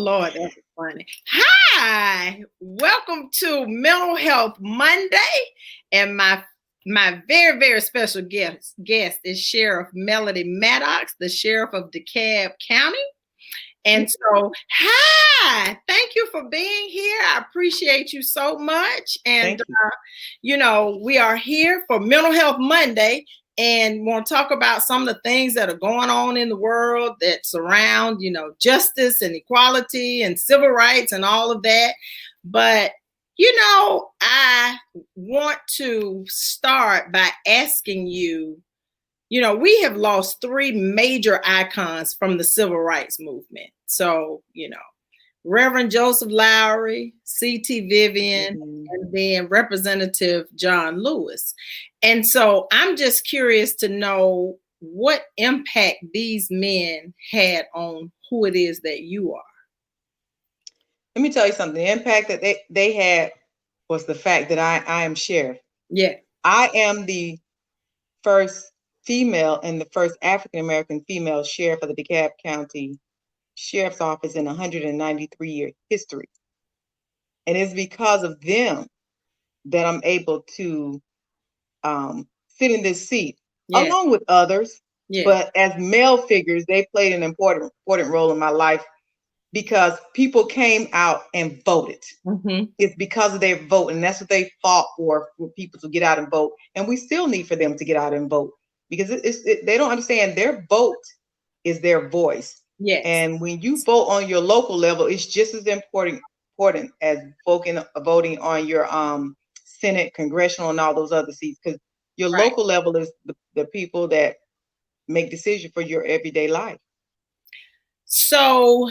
Lord, that's funny. Hi, welcome to Mental Health Monday, and my very, very special guest is Sheriff Melody Maddox, the Sheriff of DeKalb County. And so, hi, thank you for being here. I appreciate you so much. And, we are here for Mental Health Monday, and want to talk about some of the things that are going on in the world that surround, justice and equality and civil rights and all of that. But, I want to start by asking you, we have lost three major icons from the civil rights movement. So, Reverend Joseph Lowry, C.T. Vivian, and then Representative John Lewis. And so I'm just curious to know what impact these men had on who it is that you are. Let me tell you something. The impact that they had was the fact that I am sheriff. Yeah. I am the first female and the first African-American female sheriff of the DeKalb County Sheriff's Office in 193-year history. And it's because of them that I'm able to sit in this seat, along with others. Yeah. But as male figures, they played an important role in my life because people came out and voted. Mm-hmm. It's because of their vote, and that's what they fought for people to get out and vote. And we still need for them to get out and vote because they don't understand their vote is their voice. Yes. And when you vote on your local level, it's just as important as voting on your Senate, congressional, and all those other seats, because your local level is the people that make decisions for your everyday life. So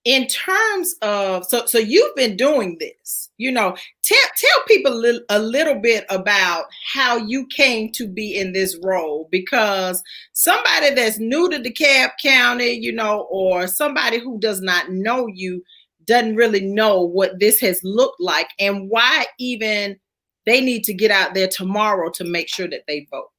in terms of, so you've been doing this, tell people a little bit about how you came to be in this role, because somebody that's new to DeKalb County, or somebody who does not know you doesn't really know what this has looked like and why even they need to get out there tomorrow to make sure that they vote.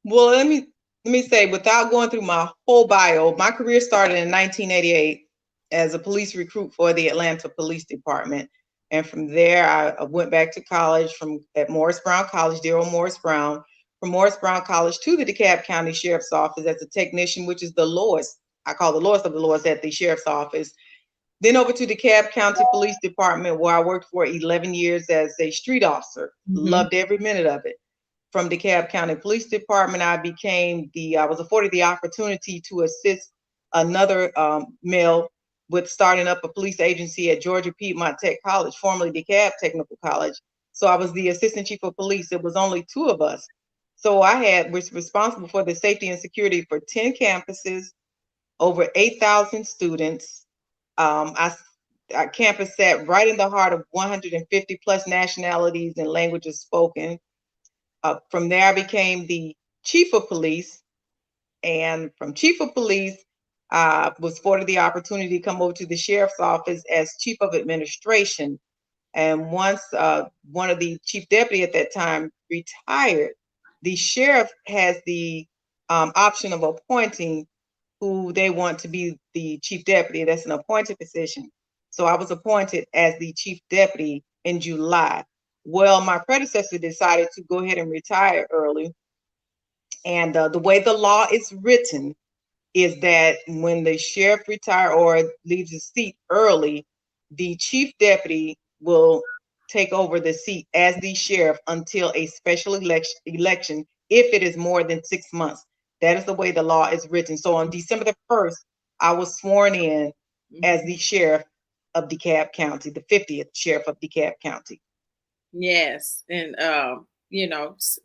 Well, let me say, without going through my whole bio, my career started in 1988 as a police recruit for the Atlanta Police Department. And from there, I went back to college at Morris Brown College, dear old Morris Brown, from Morris Brown College to the DeKalb County Sheriff's Office as a technician, which is the lowest. I call the lowest of the lowest at the Sheriff's Office. Then over to DeKalb County Police Department, where I worked for 11 years as a street officer. Mm-hmm. Loved every minute of it. From DeKalb County Police Department, I was afforded the opportunity to assist another male with starting up a police agency at Georgia Piedmont Tech College, formerly DeKalb Technical College. So I was the assistant chief of police. It was only two of us. So I was responsible for the safety and security for 10 campuses, over 8,000 students. Our campus sat right in the heart of 150 plus nationalities and languages spoken. From there, I became the chief of police. And from chief of police, was afforded the opportunity to come over to the sheriff's office as chief of administration. And once one of the chief deputy at that time retired, the sheriff has the option of appointing who they want to be the chief deputy. That's an appointed position. So I was appointed as the chief deputy in July. Well, my predecessor decided to go ahead and retire early. And the way the law is written is that when the sheriff retires or leaves his seat early, the chief deputy will take over the seat as the sheriff until a special election, if it is more than 6 months. That is the way the law is written. So on December the 1st, I was sworn in as the sheriff of DeKalb County, the 50th sheriff of DeKalb County. Yes. And,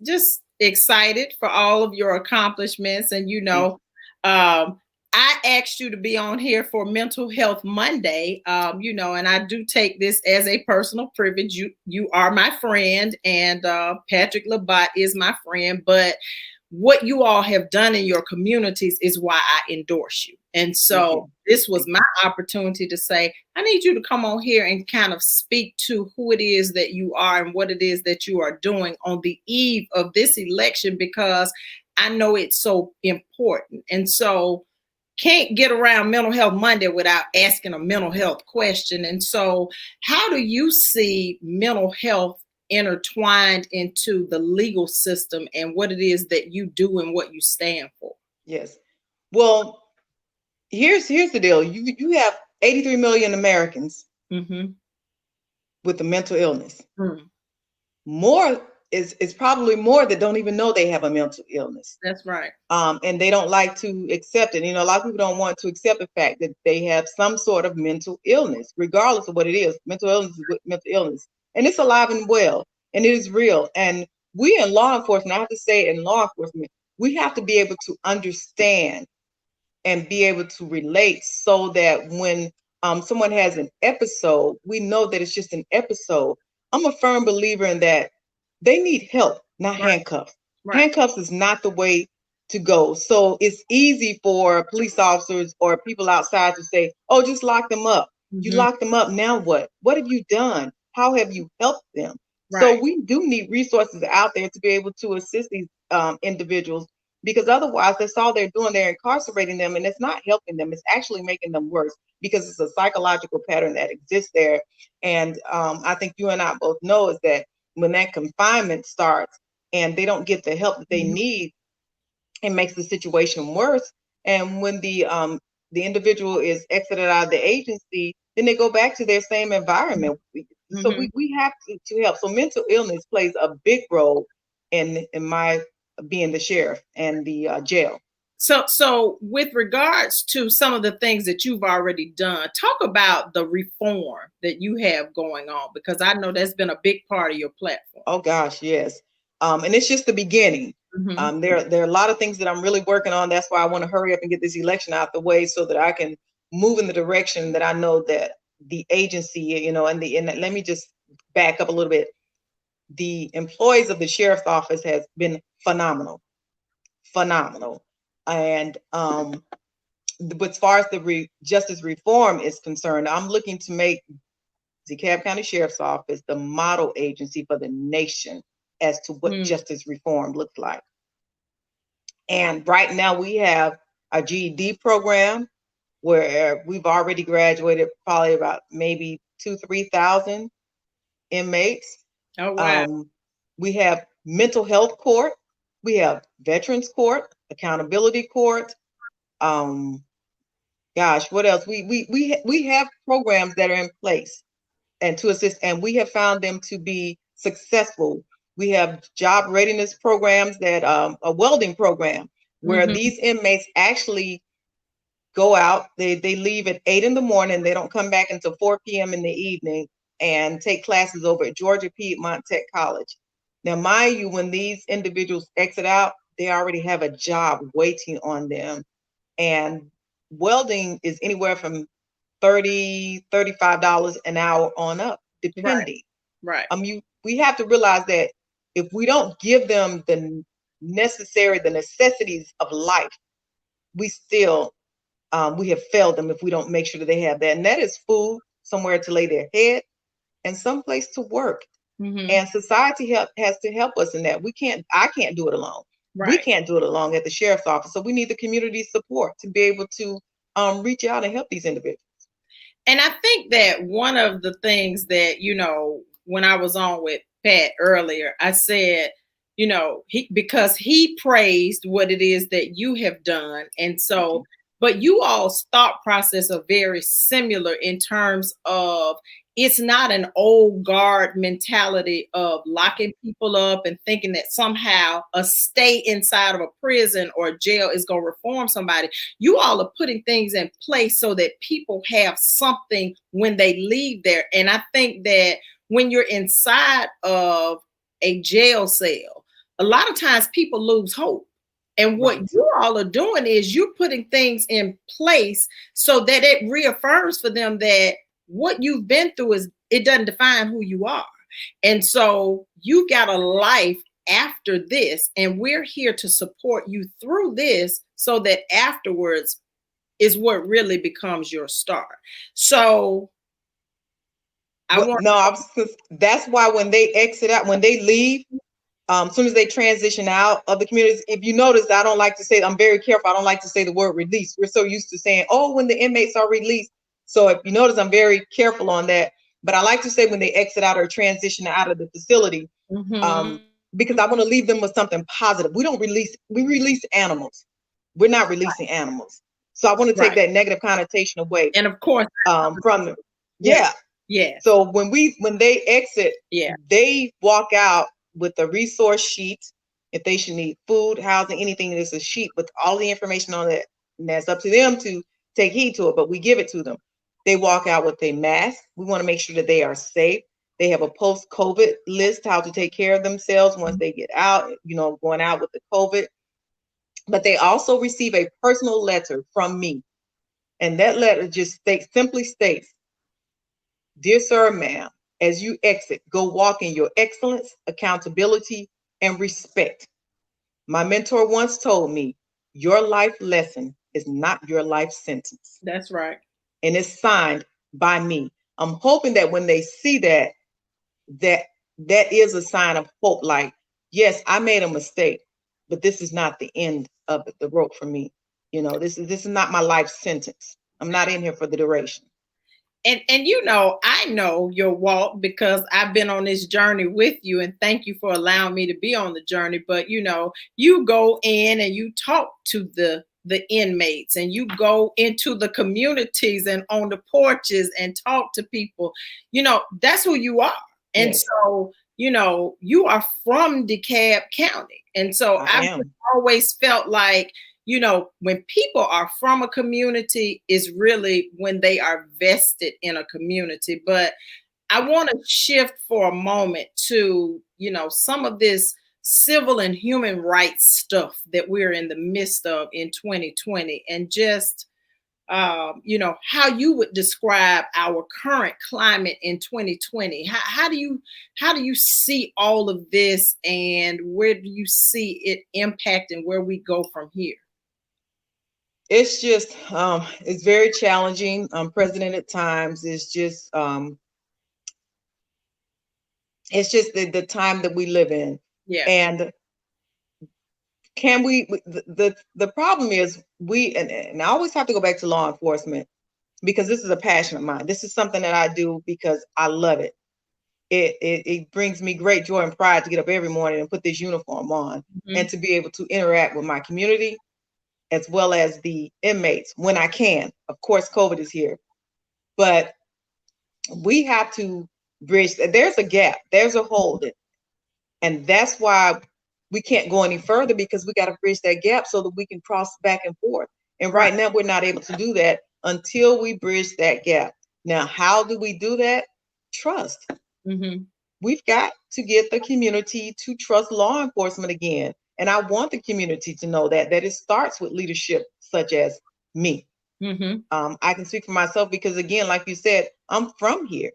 just excited for all of your accomplishments. And, I asked you to be on here for Mental Health Monday, and I do take this as a personal privilege. You are my friend, and Patrick Labatt is my friend, but what you all have done in your communities is why I endorse you. And so this was my opportunity to say, I need you to come on here and kind of speak to who it is that you are and what it is that you are doing on the eve of this election, because I know it's so important. And so can't get around Mental Health Monday without asking a mental health question. And so, how do you see mental health intertwined into the legal system and what it is that you do and what you stand for? Yes. Well, here's the deal. You have 83 million Americans Mm-hmm. with a mental illness. Mm, More is probably more that don't even know they have a mental illness. that's right. And they don't like to accept it. You know, a lot of people don't want to accept the fact that they have some sort of mental illness, regardless of what it is. Mental illness is mental illness, and it's alive and well, and it is real. And we in law enforcement, I have to say, in law enforcement, we have to be able to understand and be able to relate so that when someone has an episode, we know that it's just an episode. I'm a firm believer in that they need help, not Right. handcuffs. Right. Handcuffs is not the way to go. So it's easy for police officers or people outside to say, oh, just lock them up. You Mm-hmm. lock them up. Now what? What have you done? How have you helped them? So Right. we do need resources out there to be able to assist these individuals, because otherwise that's all they're doing. They're incarcerating them, and it's not helping them. It's actually making them worse, because it's a psychological pattern that exists there. And I think you and I both know is that when that confinement starts and they don't get the help that they Mm-hmm. need, it makes the situation worse. And when the individual is exited out of the agency, then they go back to their same environment. So Mm-hmm. we have to help. So mental illness plays a big role in my being the sheriff and the jail. So with regards to some of the things that you've already done, talk about the reform that you have going on, because I know that's been a big part of your platform. Oh gosh, yes. And it's just the beginning. Mm-hmm. There are a lot of things that I'm really working on. That's why I want to hurry up and get this election out the way so that I can move in the direction that I know that the agency, you know, and let me just back up a little bit. The employees of the sheriff's office has been phenomenal, phenomenal. And as far as the justice reform is concerned, I'm looking to make the DeKalb County Sheriff's Office the model agency for the nation as to what justice reform looks like. And right now we have a GED program where we've already graduated probably about maybe 2,000-3,000 inmates. Oh, wow. We have mental health court, we have veterans court, accountability court. Gosh, what else? We have programs that are in place and to assist, and we have found them to be successful. We have job readiness programs that a welding program where Mm-hmm. these inmates actually go out. They leave at 8 in the morning. They don't come back until 4 p.m. in the evening and take classes over at Georgia Piedmont Tech College. Now, mind you, when these individuals exit out, they already have a job waiting on them. And welding is anywhere from $30-$35 an hour on up, depending. Right. We have to realize that if we don't give them the necessities of life, we still we have failed them if we don't make sure that they have that. And that is food, somewhere to lay their head, and someplace to work. Mm-hmm. And society has to help us in that. I can't do it alone. Right. We can't do it alone at the sheriff's office. So we need the community support to be able to reach out and help these individuals. And I think that one of the things that, you know, when I was on with Pat earlier, I said, you know, because he praised what it is that you have done. And so, but you all's thought process are very similar in terms of it's not an old guard mentality of locking people up and thinking that somehow a stay inside of a prison or jail is going to reform somebody. You all are putting things in place so that people have something when they leave there. And I think that when you're inside of a jail cell, a lot of times people lose hope. And what you all are doing is you're putting things in place so that it reaffirms for them that what you've been through it doesn't define who you are. And so you got a life after this, and we're here to support you through this so that afterwards is what really becomes your star. So that's why when they exit out, when they leave, As soon as they transition out of the communities, if you notice, I don't like to say, I'm very careful. I don't like to say the word release. We're so used to saying, oh, when the inmates are released. So if you notice, I'm very careful on that. But I like to say when they exit out or transition out of the facility, because I want to leave them with something positive. We release animals. We're not releasing animals. So I want to take that negative connotation away. And of course, from them. Yeah. So when they exit, they walk out with a resource sheet. If they should need food, housing, anything, there's a sheet with all the information on it. And that's up to them to take heed to it, but we give it to them. They walk out with a mask. We want to make sure that they are safe. They have a post-COVID list, how to take care of themselves once they get out, going out with the COVID. But they also receive a personal letter from me. And that letter just simply states, dear sir, ma'am, as you exit, go walk in your excellence, accountability, and respect. My mentor once told me, your life lesson is not your life sentence. That's right. And it's signed by me. I'm hoping that when they see that is a sign of hope. Like, yes, I made a mistake, but this is not the end of the rope for me. This is not my life sentence. I'm not in here for the duration. And I know your walk because I've been on this journey with you, and thank you for allowing me to be on the journey. But you go in and you talk to the inmates, and you go into the communities and on the porches and talk to people. That's who you are. And so, you are from DeKalb County. And so I've always felt like, when people are from a community is really when they are vested in a community. But I want to shift for a moment to, some of this civil and human rights stuff that we're in the midst of in 2020, and just, how you would describe our current climate in 2020. How do you see all of this, and where do you see it impacting where we go from here? It's just, it's very challenging. President at times is just, it's just the time that we live in. Yeah. And the problem is and I always have to go back to law enforcement because this is a passion of mine. This is something that I do because I love it. It brings me great joy and pride to get up every morning and put this uniform on and to be able to interact with my community, as well as the inmates when I can. Of course, COVID is here, but we have to bridge. There's a gap, there's a hole, and that's why we can't go any further, because we got to bridge that gap so that we can cross back and forth. And right now, we're not able to do that until we bridge that gap. Now, how do we do that? Trust. We've got to get the community to trust law enforcement again. And I want the community to know that it starts with leadership such as me. I can speak for myself because, again, like you said, I'm from here.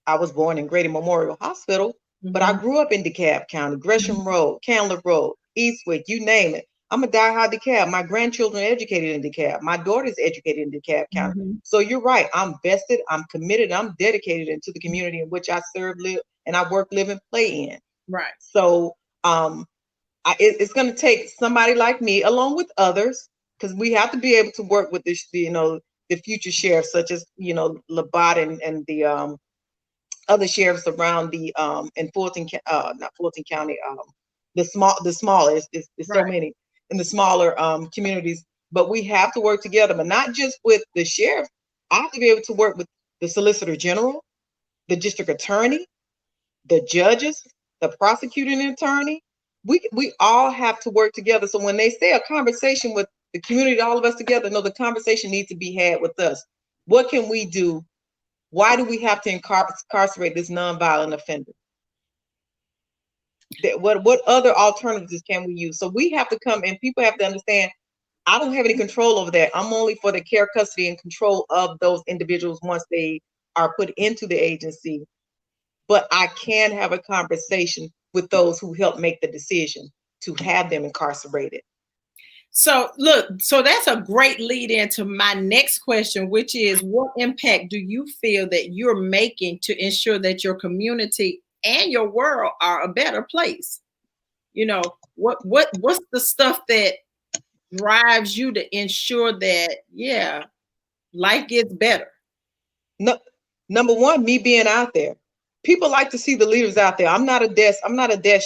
I was born in Grady Memorial Hospital, but I grew up in DeKalb County, Gresham Road, Candler Road, Eastwick, you name it. I'm a diehard DeKalb. My grandchildren are educated in DeKalb. My daughter's educated in DeKalb County. So you're right. I'm vested, I'm committed, I'm dedicated into the community in which I serve, live, and I work, live, and play in. Right. So it's going to take somebody like me, along with others, because we have to be able to work with this, the future sheriffs, such as, Labatt and the other sheriffs around the in Fulton, not Fulton County, the smaller, it's so many in the smaller communities. But we have to work together, but not just with the sheriff. I have to be able to work with the Solicitor General, the district attorney, the judges, the prosecuting attorney. We all have to work together. So when they say a conversation with the community, all of us together, no, the conversation needs to be had with us. What can we do? Why do we have to incarcerate this nonviolent offender? What other alternatives can we use? So we have to come, and people have to understand, I don't have any control over that. I'm only for the care, custody, and control of those individuals once they are put into the agency. But I can have a conversation with those who help make the decision to have them incarcerated. So that's a great lead into my next question, which is, what impact do you feel that you're making to ensure that your community and your world are a better place? what's the stuff that drives you to ensure that life gets better? No, number one, me being out there. People like to see the leaders out there. I'm not a desk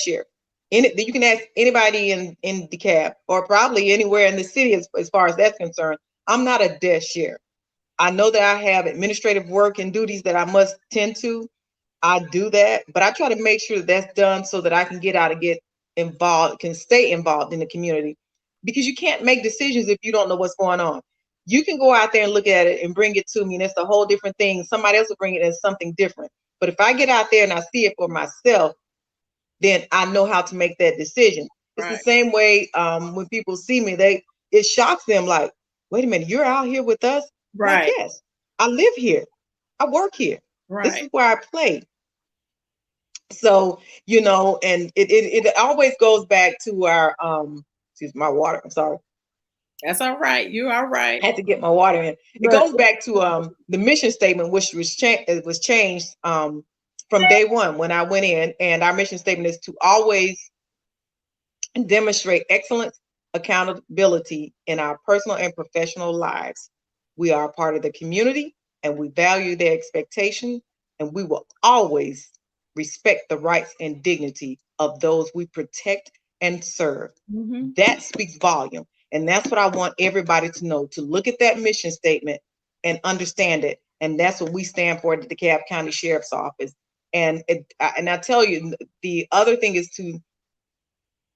sheriff. You can ask anybody in DeKalb or probably anywhere in the city as far as that's concerned. I'm not a desk sheriff. I know that I have administrative work and duties that I must tend to. I do that, but I try to make sure that that's done so that I can get out and get involved, can stay involved in the community, because you can't make decisions if you don't know what's going on. You can go out there and look at it and bring it to me, and it's a whole different thing. Somebody else will bring it as something different. But if I get out there and I see it for myself, then I know how to make that decision. It's the same way when people see me, it shocks them like, wait a minute, you're out here with us? Right. Like, yes, I live here. I work here. Right. This is where I play. So, and it always goes back to our, excuse my water, I'm sorry. That's all right. You all right. I had to get my water in. It goes back to the mission statement, which was changed from day one when I went in. And our mission statement is to always demonstrate excellence, accountability in our personal and professional lives. We are a part of the community and we value their expectation, and we will always respect the rights and dignity of those we protect and serve. Mm-hmm. That speaks volume. And that's what I want everybody to know, to look at that mission statement and understand it. And that's what we stand for at the DeKalb County Sheriff's Office. And I tell you, the other thing is to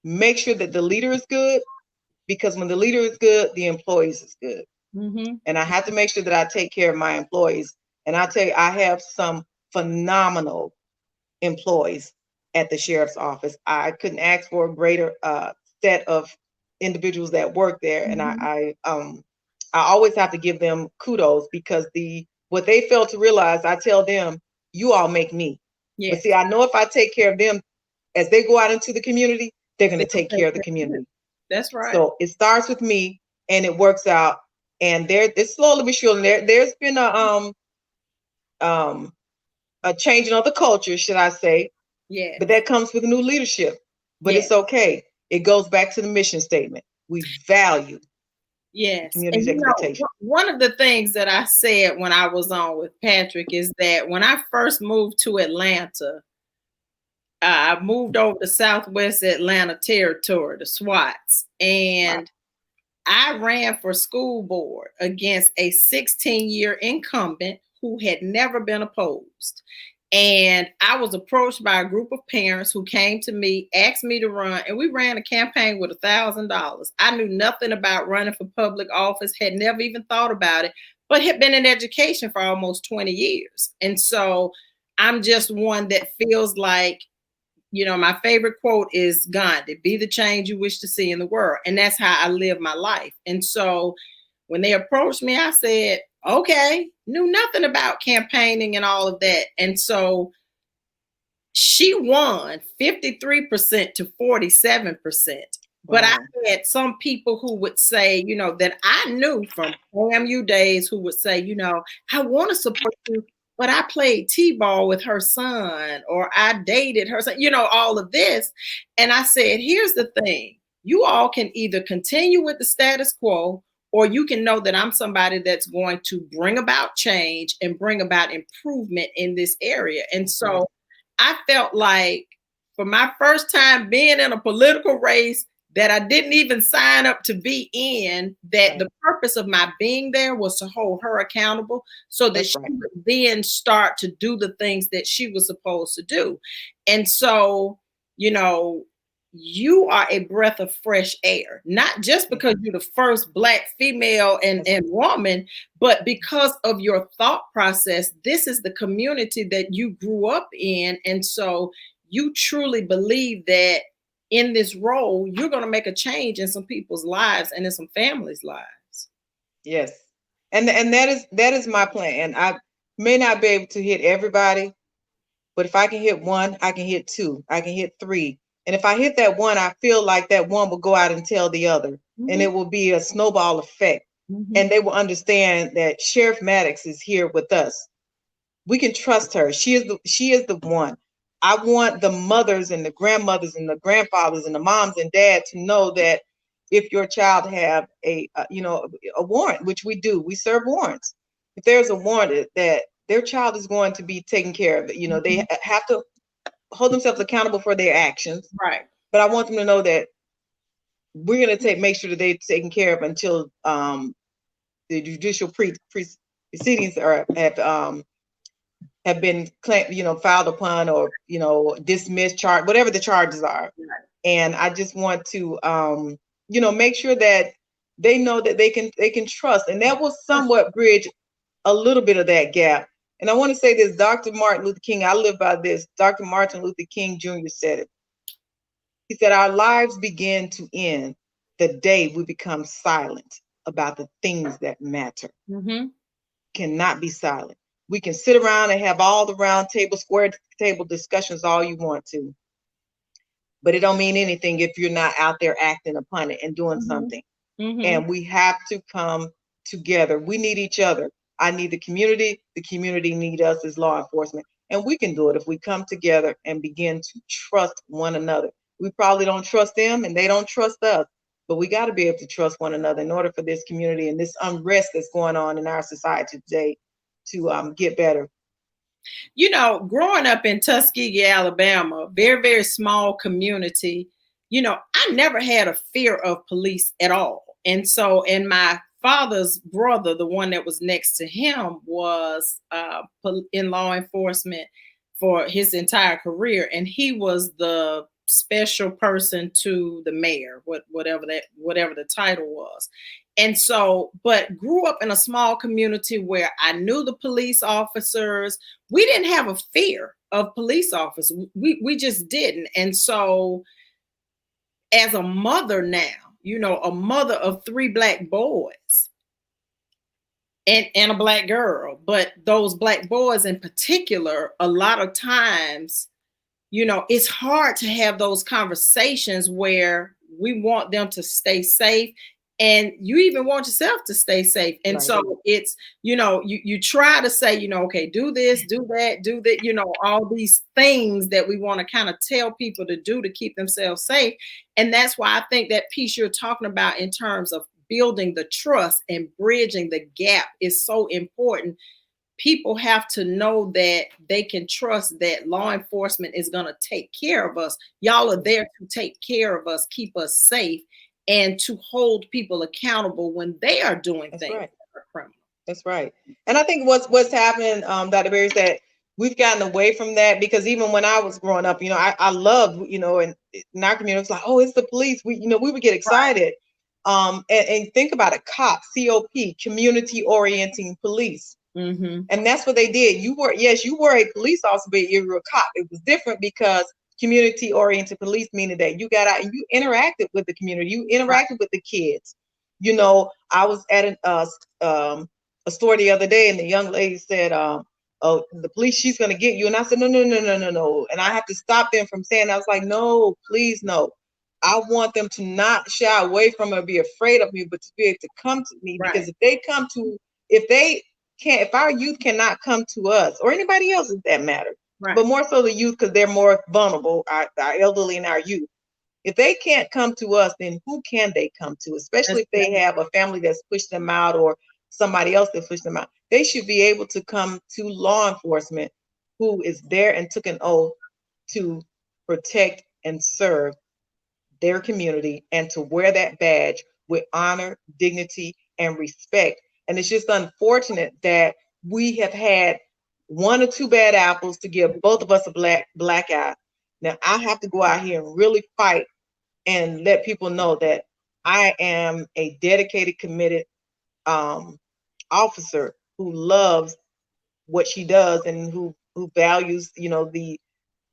make sure that the leader is good, because when the leader is good, the employees is good. Mm-hmm. And I have to make sure that I take care of my employees. And I tell you, I have some phenomenal employees at the sheriff's office. I couldn't ask for a greater set of individuals that work there. Mm-hmm. And I always have to give them kudos, because what they fail to realize, I tell them, you all make me. Yes. But see, I know if I take care of them as they go out into the community, they're going to take care of the community. That's right. So it starts with me and it works out. And it's slowly but surely. There's been a changing of the culture, should I say. Yeah. But that comes with new leadership. But it's okay. It goes back to the mission statement. We value the community's expectation. One of the things that I said when I was on with Patrick is that when I first moved to Atlanta, I moved over to Southwest Atlanta Territory, the SWATs, and I ran for school board against a 16-year incumbent who had never been opposed. And I was approached by a group of parents who came to me, asked me to run, and we ran a campaign with $1,000. I knew nothing about running for public office, had never even thought about it, but had been in education for almost 20 years. And so I'm just one that feels like, my favorite quote is Gandhi, be the change you wish to see in the world. And that's how I live my life. And so when they approached me, I said, okay, knew nothing about campaigning and all of that. And so she won 53% to 47%. But I had some people who would say, that I knew from FAMU days who would say, I want to support you, but I played T-ball with her son, or I dated her son, all of this. And I said, here's the thing. You all can either continue with the status quo, or you can know that I'm somebody that's going to bring about change and bring about improvement in this area. And so I felt like for my first time being in a political race that I didn't even sign up to be in, that the purpose of my being there was to hold her accountable so that she would then start to do the things that she was supposed to do. And so, you are a breath of fresh air, not just because you're the first Black female and woman, but because of your thought process. This is the community that you grew up in. And so you truly believe that in this role, you're going to make a change in some people's lives and in some families' lives. Yes. And that is my plan. I may not be able to hit everybody, but if I can hit one, I can hit two, I can hit three. And if I hit that one, I feel like that one will go out and tell the other, and it will be a snowball effect. And they will understand that Sheriff Maddox is here with us. We can trust her. She is the one. I want the mothers and the grandmothers and the grandfathers and the moms and dads to know that if your child have a warrant, which we do, we serve warrants. If there's a warrant, that their child is going to be taken care of. They have to hold themselves accountable for their actions. Right. But I want them to know that we're going to make sure that they're taken care of until the judicial proceedings have been filed upon, or dismissed, charged, whatever the charges are. Right. And I just want to make sure that they know that they can trust, and that will somewhat bridge a little bit of that gap. And I want to say this: Dr. Martin Luther King, I live by this. Dr. Martin Luther King Jr. said it. He said, "Our lives begin to end the day we become silent about the things that matter." Mm-hmm. Cannot be silent. We can sit around and have all the round table, square table discussions all you want to, but it don't mean anything if you're not out there acting upon it and doing something. Mm-hmm. And we have to come together. We need each other. I need the community need us as law enforcement. And we can do it if we come together and begin to trust one another. We probably don't trust them and they don't trust us, but we got to be able to trust one another in order for this community and this unrest that's going on in our society today to get better. Growing up in Tuskegee, Alabama, very, very small community, I never had a fear of police at all. And so, and my father's brother, the one that was next to him, was in law enforcement for his entire career. And he was the special person to the mayor, whatever the title was. And so, but grew up in a small community where I knew the police officers. We didn't have a fear of police officers. We just didn't. And so, as a mother now, a mother of 3 Black boys and a Black girl, but those Black boys in particular, a lot of times, it's hard to have those conversations where we want them to stay safe. And you even want yourself to stay safe. And right. So it's, you try to say, okay, do this, do that, all these things that we want to kind of tell people to do to keep themselves safe. And that's why I think that piece you're talking about in terms of building the trust and bridging the gap is so important. People have to know that they can trust that law enforcement is going to take care of us. Y'all are there to take care of us, keep us safe, and to hold people accountable when they are doing things that are criminal. That's right. And I think what's happening, Dr. Berry, is that we've gotten away from that, because even when I was growing up, I loved, and in our community, it's like, oh, it's the police. We would get excited. Right. And think about it, COP, COP, community orienting police. Mm-hmm. And that's what they did. You were a police officer, but you were a cop. It was different because community-oriented police, meaning that you got out and you interacted with the community, you interacted with the kids. I was at a store the other day, and the young lady said, "Oh, the police, she's gonna get you." And I said, "No. And I have to stop them from saying. I was like, "No, please, no. I want them to not shy away from or be afraid of me, but to be able to come to me, right. Because if our youth cannot come to us, or anybody else in that matter." Right. But more so the youth, because they're more vulnerable, our elderly and our youth. If they can't come to us, then who can they come to? Especially if they have a family that's pushed them out or somebody else that pushed them out. They should be able to come to law enforcement, who is there and took an oath to protect and serve their community and to wear that badge with honor, dignity, and respect. And it's just unfortunate that we have had 1 or 2 bad apples to give both of us a black eye. Now I have to go out here and really fight and let people know that I am a dedicated, committed officer who loves what she does and who values, the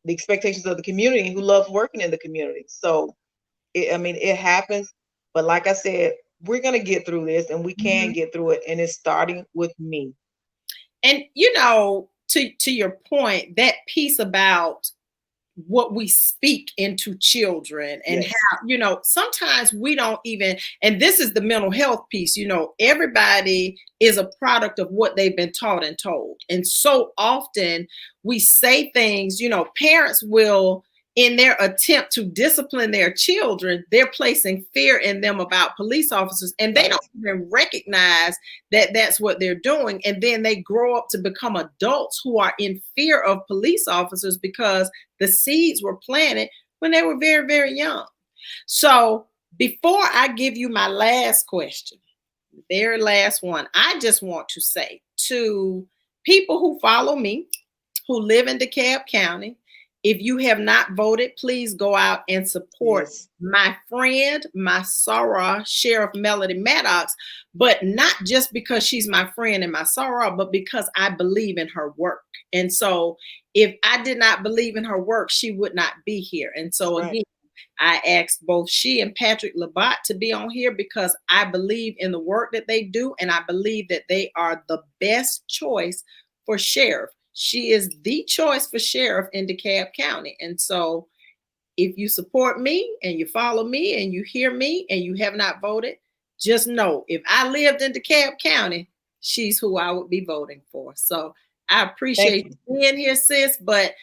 expectations of the community, and who loves working in the community. So, it happens. But like I said, we're going to get through this, and we can get through it. And it's starting with me. And, to your point, that piece about what we speak into children and Yes. how, you know, sometimes we don't even, and this is the mental health piece, you know, everybody is a product of what they've been taught and told. And so often we say things, you know, parents will, in their attempt to discipline their children, they're placing fear in them about police officers, and they Right. don't even recognize that that's what they're doing. And then they grow up to become adults who are in fear of police officers because the seeds were planted when they were very, very young. So before I give you my last question, very last one, I just want to say to people who follow me, who live in DeKalb County, if you have not voted, please go out and support Yes. my friend, my soror, Sheriff Melody Maddox, but not just because she's my friend and my soror, but because I believe in her work. And so if I did not believe in her work, she would not be here. And so Right. again, I asked both she and Patrick Labatt to be on here because I believe in the work that they do, and I believe that they are the best choice for sheriff. She is the choice for sheriff in DeKalb County. And so if you support me and you follow me and you hear me and you have not voted, just know if I lived in DeKalb County, she's who I would be voting for. So I appreciate you being here, sis. But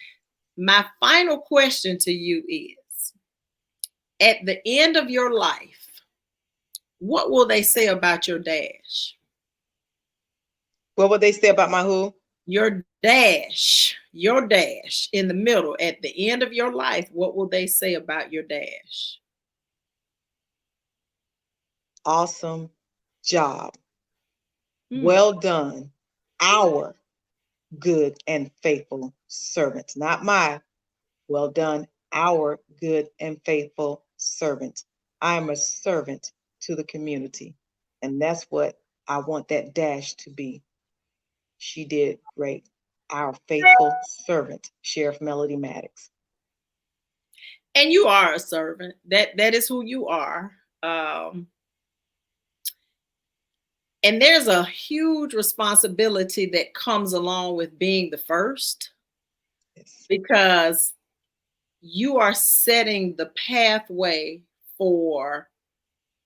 my final question to you is, at the end of your life, what will they say about your dash? What would they say about my who? Your dash in the middle. At the end of your life, what will they say about your dash? Awesome job. Hmm. Well done. Our good and faithful servant. Not my. Well done. Our good and faithful servant. I am a servant to the community. And that's what I want that dash to be. She did great. Our faithful servant, Sheriff Melody Maddox. And you are a servant. That is who you are. And there's a huge responsibility that comes along with being the first, Yes. because you are setting the pathway for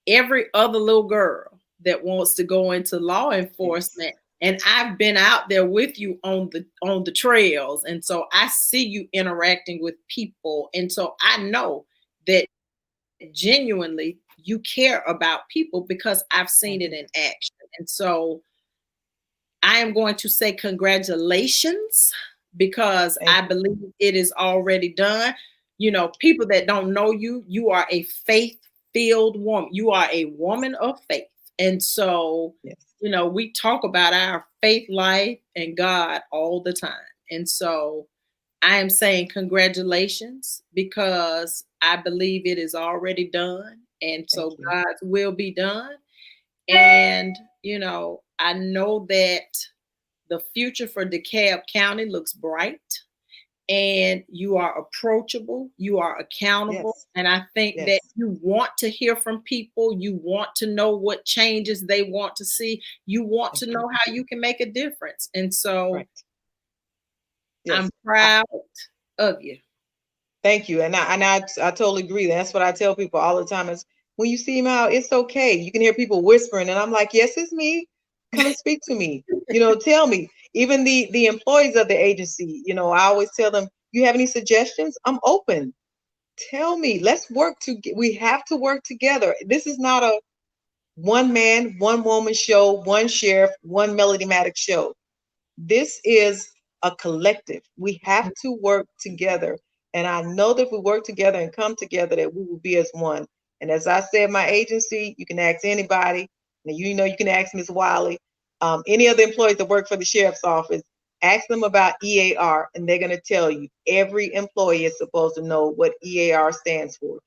every other little girl that wants to go into law enforcement. Yes. And I've been out there with you on the trails, and so I see you interacting with people, and so I know that genuinely you care about people because I've seen it in action. And so I am going to say congratulations, because I believe it is already done. You know, people that don't know you, you are a faith-filled woman. You are a woman of faith. And so, yes, you know, we talk about our faith life and God all the time. And so I am saying congratulations, because I believe it is already done. And so God's will be done. And, you know, I know that the future for DeKalb County looks bright, and you are approachable, you are accountable. Yes. And I think that you want to hear from people. You want to know what changes they want to see. You want to know how you can make a difference. And so I'm proud of you. Thank you. And I totally agree. That's what I tell people all the time is, when you see him out, it's okay. You can hear people whispering, and I'm like, yes, it's me. Come and speak to me. You know, tell me. Even the employees of the agency, you know, I always tell them, you have any suggestions? I'm open. Tell me. Let's work we have to work together. This is not a one man, one woman show, one sheriff, one Melody Maddox show. This is a collective. We have to work together. And I know that if we work together and come together, that we will be as one. And as I said, my agency, you can ask anybody. And you know, you can ask Ms. Wiley, any other employees that work for the sheriff's office, ask them about EAR, and they're going to tell you every employee is supposed to know what EAR stands for.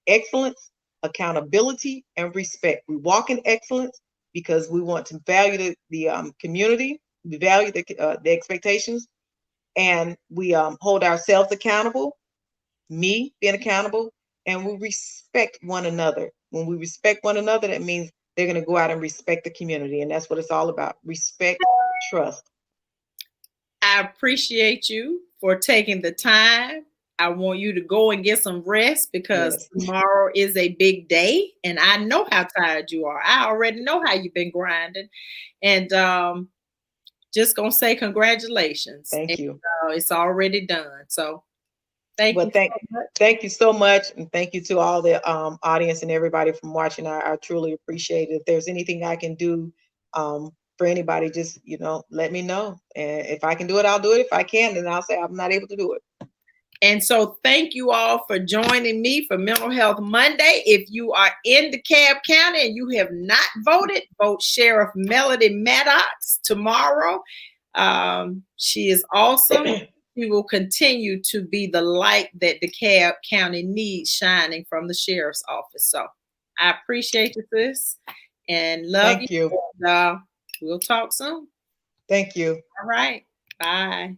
Excellence, accountability, and respect. We walk in excellence because we want to value the community. We value the expectations, and we hold ourselves accountable, me being accountable, and we respect one another. When we respect one another, that means they're going to go out and respect the community, and that's what it's all about. Respect, trust. I appreciate you for taking the time. I want you to go and get some rest because Yes. tomorrow is a big day, and I know how tired you are. I already know how you've been grinding, and just gonna say congratulations. Thank And, you. it's already done. So thank you so much. Thank you so much, and thank you to all the audience and everybody from watching. I truly appreciate it. If there's anything I can do for anybody, just let me know. And if I can do it, I'll do it. If I can't, then I'll say I'm not able to do it. And so thank you all for joining me for Mental Health Monday. If you are in DeKalb County and you have not voted, vote Sheriff Melody Maddox tomorrow. She is awesome. She will continue to be the light that DeKalb County needs shining from the sheriff's office. So I appreciate you, sis, and love Thank you. And, we'll talk soon. Thank you. All right. Bye.